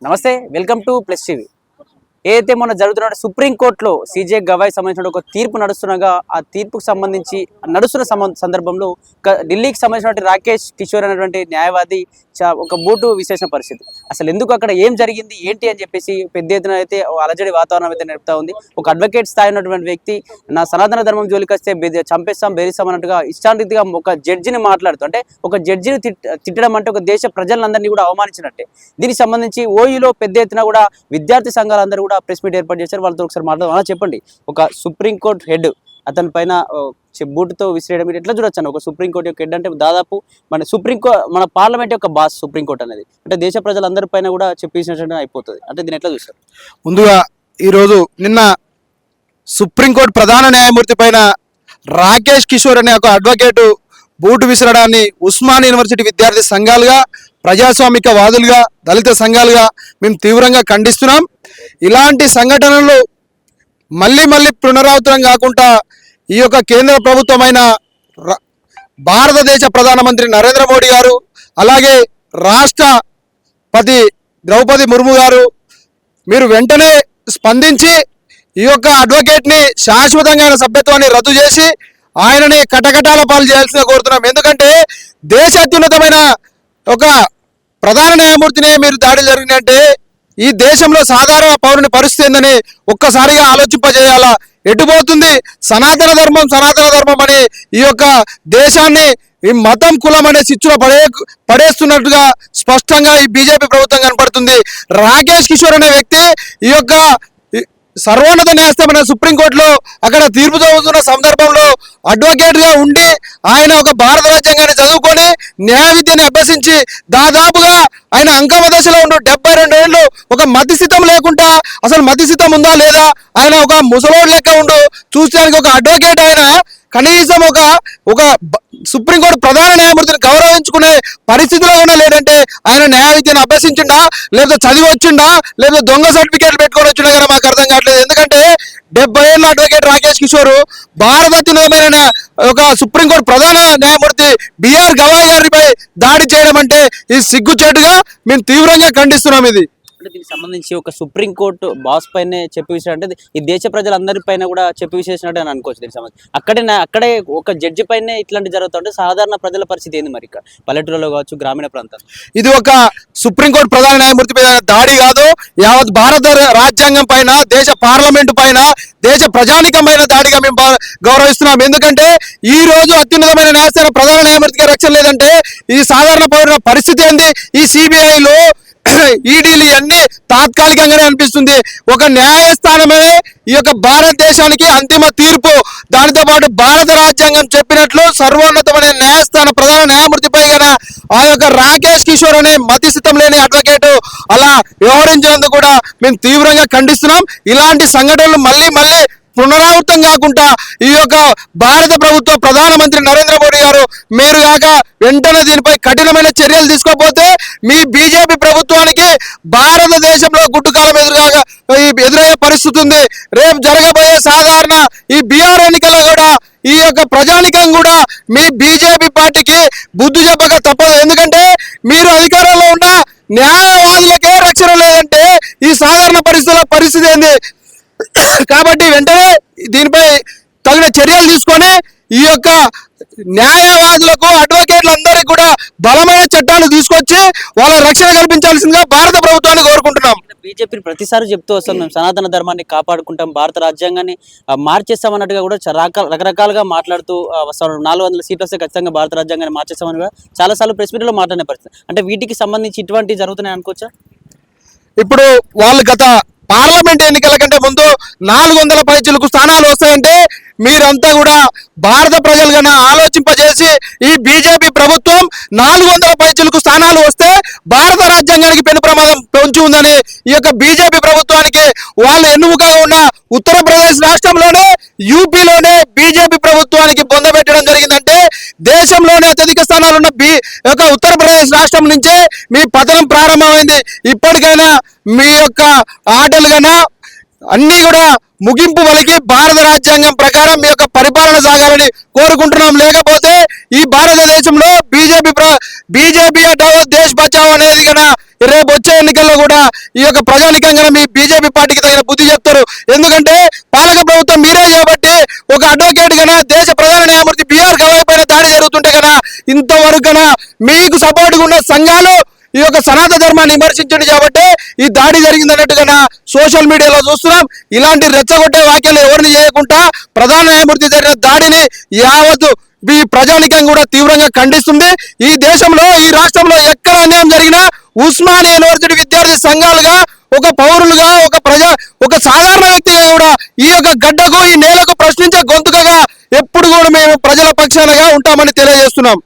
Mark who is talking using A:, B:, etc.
A: నమస్తే, welcome to plus TV. ఏదైతే మొన్న జరుగుతున్న సుప్రీంకోర్టులో సీజే గవాయ్ సంబంధించిన ఒక తీర్పు నడుస్తుండగా ఆ తీర్పుకు సంబంధించి నడుస్తున్న సందర్భంలో ఢిల్లీకి సంబంధించిన రాకేష్ కిషోర్ అనేటువంటి న్యాయవాది ఒక బూటు విశేషణ పరిస్థితి. అసలు ఎందుకు అక్కడ ఏం జరిగింది ఏంటి అని చెప్పేసి పెద్ద ఎత్తున అయితే అలజడి వాతావరణం అయితే నడుపుతా ఉంది. ఒక అడ్వకేట్ స్థాయి ఉన్నటువంటి వ్యక్తి నా సనాతన ధర్మం జోలికి వస్తే చంపేస్తాం బెదిరిస్తాం అన్నట్టుగా ఇష్టారీతిగా ఒక జడ్జిని మాట్లాడుతూ, అంటే ఒక జడ్జిని తిట్టడం అంటే ఒక దేశ ప్రజలందరినీ కూడా అవమానించినట్టే. దీనికి సంబంధించి ఓయూలో పెద్ద ఎత్తున కూడా విద్యార్థి సంఘాలందరూ కూడా ప్రెస్ మీట్ ఏర్పాటు చేశారు. వాళ్ళతో ఒకసారి మాట్లాడదాం. చెప్పండి, ఒక సుప్రీంకోర్టు హెడ్ అతని పైన బూటుతో విసిరేయడం ఎట్లా చూడొచ్చు? ఒక సుప్రీంకోర్టు యొక్క హెడ్ అంటే దాదాపు మన పార్లమెంట్ యొక్క బాస్ సుప్రీంకోర్టు అనేది, అంటే దేశ ప్రజలందరి పైన కూడా చెప్పేసినట్టు అయిపోతుంది. అంటే దీన్ని ఎట్లా చూస్తారు?
B: ముందుగా ఈరోజు నిన్న సుప్రీంకోర్టు ప్రధాన న్యాయమూర్తి పైన రాకేష్ కిషోర్ అనే ఒక అడ్వకేటు బూటు విసరడాన్ని ఉస్మాన్ యూనివర్సిటీ విద్యార్థి సంఘాలుగా, ప్రజాస్వామిక వాదులుగా, దళిత సంఘాలుగా మేము తీవ్రంగా ఖండిస్తున్నాం. ఇలాంటి సంఘటనలు మళ్ళీ పునరావృతం కాకుండా ఈ యొక్క కేంద్ర ప్రభుత్వమైన భారతదేశ ప్రధానమంత్రి నరేంద్ర మోడీ గారు, అలాగే రాష్ట్రపతి ద్రౌపది ముర్ము గారు మీరు వెంటనే స్పందించి ఈ యొక్క అడ్వకేట్ని శాశ్వతంగా సభ్యత్వాన్ని రద్దు చేసి ఆయనని కటకటాల పాలు చేయాల్సిందిగా కోరుతున్నాం. ఎందుకంటే దేశ అత్యున్నతమైన ఒక ప్రధాన న్యాయమూర్తిని మీరు దాడి జరిగినట్టే ఈ దేశంలో సాధారణ పౌరుని పరిస్థితి ఏందని ఒక్కసారిగా ఆలోచింపజేయాలా. ఎటుపోతుంది సనాతన ధర్మం అని ఈ యొక్క దేశాన్ని ఈ మతం కులం అనే చిచ్చులో పడేస్తున్నట్టుగా స్పష్టంగా ఈ బీజేపీ ప్రభుత్వం కనపడుతుంది. రాకేష్ కిషోర్ అనే వ్యక్తి ఈ యొక్క సర్వోన్నత న్యాయస్థానం సుప్రీంకోర్టులో అక్కడ తీర్పు చదువుతున్న సందర్భంలో అడ్వకేట్గా ఉండి ఆయన ఒక భారత రాజ్యాంగాన్ని చదువుకొని న్యాయ విద్యని అభ్యసించి దాదాపుగా ఆయన అంకమ దశలో ఉండు 72 ఏళ్ళు ఒక మతిస్థితం లేకుండా, అసలు మతిస్థితం ఉందా లేదా, ఆయన ఒక ముసలోడు లెక్క ఉండు చూసడానికి ఒక అడ్వకేట్ ఆయన కనీసం ఒక సుప్రీంకోర్టు ప్రధాన న్యాయమూర్తిని గౌరవించుకునే పరిస్థితిలో కూడా లేదంటే ఆయన న్యాయ విద్యను అభ్యసించిండా, లేదా చదివి వచ్చిండా, లేదా దొంగ సర్టిఫికేట్లు పెట్టుకొని వచ్చిండా కదా మాకు అర్థం కావట్లేదు. ఎందుకంటే 70 ఏళ్ళ అడ్వకేట్ రాకేష్ కిషోర్ భారతదేశమైన ఒక సుప్రీంకోర్టు ప్రధాన న్యాయమూర్తి బిఆర్ గవాయ్ గారిపై దాడి చేయడం అంటే ఈ సిగ్గుచేటుగా మేము తీవ్రంగా ఖండిస్తున్నాం. ఇది
A: అంటే దీనికి సంబంధించి ఒక సుప్రీంకోర్టు బాస్ పైనే చెప్పి విసిరంటే ఈ దేశ ప్రజలందరి పైన కూడా చెప్పి విసేసినట్టు అని అనుకోవచ్చు. దీనికి సంబంధించి అక్కడే ఒక జడ్జి పైనే ఇట్లాంటి జరుగుతుంటే సాధారణ ప్రజల పరిస్థితి ఏంది మరి ఇక్కడ పల్లెటూరులో కావచ్చు, గ్రామీణ ప్రాంతాలు?
B: ఇది ఒక సుప్రీంకోర్టు ప్రధాన న్యాయమూర్తి పైన దాడి కాదు, యావత్ భారత రాజ్యాంగం పైన, దేశ పార్లమెంటు పైన, దేశ ప్రజానికమైన దాడిగా మేము గౌరవిస్తున్నాం. ఎందుకంటే ఈ రోజు అత్యున్నతమైన న్యాయస్థానం ప్రధాన న్యాయమూర్తిగా రక్షణ లేదంటే ఈ సాధారణ పౌరుల పరిస్థితి ఏంది? ఈ సిబిఐలో ఈడీలు అన్ని తాత్కాలికంగానే అనిపిస్తుంది. ఒక న్యాయస్థానమే ఈ యొక్క భారతదేశానికి అంతిమ తీర్పు. దానితో పాటు భారత రాజ్యాంగం చెప్పినట్లు సర్వోన్నతమైన న్యాయస్థానం ప్రధాన న్యాయమూర్తిపై గన ఆ యొక్క రాకేష్ కిషోర్ అనే మతిస్థితం లేని అడ్వకేటు అలా వ్యవహరించినందుకు కూడా మేము తీవ్రంగా ఖండిస్తున్నాం. ఇలాంటి సంఘటనలు మళ్ళీ పునరావృతం కాకుండా ఈ యొక్క భారత ప్రభుత్వ ప్రధానమంత్రి నరేంద్ర మోడీ గారు మీరు కాక వెంటనే దీనిపై కఠినమైన చర్యలు తీసుకోకపోతే మీ బీజేపీ ప్రభుత్వానికి భారతదేశంలో గుట్టుకాలం ఎదురయ్యే పరిస్థితి ఉంది. రేపు జరగబోయే సాధారణ ఈ బీహార్ ఎన్నికల్లో కూడా ఈ యొక్క ప్రజానికం కూడా మీ బీజేపీ పార్టీకి బుద్ధి చెప్పక తప్పదు. ఎందుకంటే మీరు అధికారంలో ఉన్న న్యాయవాదులకే రక్షణ లేదంటే ఈ సాధారణ పరిస్థితి ఏంది? కాబట్టి వెంటనే దీనిపై తగిన చర్యలు తీసుకొని ఈ యొక్క న్యాయవాదులకు, అడ్వకేట్లందరికీ కూడా బలమైన చట్టాలు తీసుకొచ్చి వాళ్ళ రక్షణ కల్పించాల్సిందిగా భారత ప్రభుత్వాన్ని కోరుకుంటున్నాం.
A: బీజేపీ ప్రతిసారి చెప్తూ వస్తాం మేము సనాతన ధర్మాన్ని కాపాడుకుంటాం, భారత రాజ్యాంగాన్ని మార్చేస్తామన్నట్టుగా కూడా రకరకాలుగా మాట్లాడుతూ వస్తాం. 400 సీట్లు వస్తే ఖచ్చితంగా భారత రాజ్యాంగాన్ని మార్చేస్తామని కూడా చాలాసార్లు ప్రెస్ మీట్లో మాట్లాడిన పరిస్థితి. అంటే వీటికి సంబంధించి ఇటువంటివి జరుగుతున్నాయి అనుకోవచ్చా?
B: ఇప్పుడు వాళ్ళు గత పార్లమెంట్ ఎన్నికల కంటే ముందు 400 పైచిలకు స్థానాలు వస్తాయంటే మీరంతా కూడా భారత ప్రజలు కన్నా ఆలోచింపజేసి ఈ బీజేపీ ప్రభుత్వం 400 పైచిలకు స్థానాలు వస్తే భారత రాజ్యాంగానికి పెను ప్రమాదం పొంచి ఉందని ఈ యొక్క బీజేపీ ప్రభుత్వానికి వాళ్ళు ఎన్నుముకగా ఉన్న ఉత్తరప్రదేశ్ రాష్ట్రంలోనే, యూపీలోనే బీజేపీ ప్రభుత్వానికి పొందబెట్టడం జరిగిందంటే దేశంలోనే అత్యధిక స్థానాలున్న యొక్క ఉత్తరప్రదేశ్ రాష్ట్రం నుంచే మీ పతనం ప్రారంభమైంది. ఇప్పటికైనా మీ యొక్క ఆటలు కన్నా అన్నీ కూడా ముగింపు వలకి భారత రాజ్యాంగం ప్రకారం మీ యొక్క పరిపాలన సాగాలని కోరుకుంటున్నాం. లేకపోతే ఈ భారతదేశంలో బీజేపీ హటావో దేశ్ బచావో అనేది కన్నా రేపు వచ్చే ఎన్నికల్లో కూడా ఈ యొక్క ప్రజానికంగా మీ బీజేపీ పార్టీకి తగిన బుద్ధి చెప్తారు. ఎందుకంటే పాలక ప్రభుత్వం మీరే కాబట్టి ఒక అడ్వకేట్ గన దేశ ప్రధాన న్యాయమూర్తి బిఆర్ గవాయ్ పైన దాడి జరుగుతుంటే గన ఇంతవరకు గన మీకు సపోర్ట్గా ఉన్న సంఘాలు ఈ యొక్క సనాతన ధర్మాన్ని విమర్శించండి కాబట్టి ఈ దాడి జరిగిందన్నట్టుగా సోషల్ మీడియాలో చూస్తున్నాం. ఇలాంటి రెచ్చగొట్టే వ్యాఖ్యలు ఎవరిని చేయకుండా ప్రధాన న్యాయమూర్తి జరిగిన దాడిని యావత్తు ఈ ప్రజానికం కూడా తీవ్రంగా ఖండిస్తుంది. ఈ దేశంలో ఈ రాష్ట్రంలో ఎక్కడ అన్యాయం జరిగినా ఉస్మానియా యూనివర్సిటీ విద్యార్థి సంఘాలుగా ఒక పౌరులుగా ఒక సాధారణ వ్యక్తిగా కూడా ఈ యొక్క గడ్డకు ఈ నేలకు ప్రశ్నించే గొంతుకగా ఎప్పుడు కూడా మేము ప్రజల పక్షాలుగా ఉంటామని తెలియజేస్తున్నాం.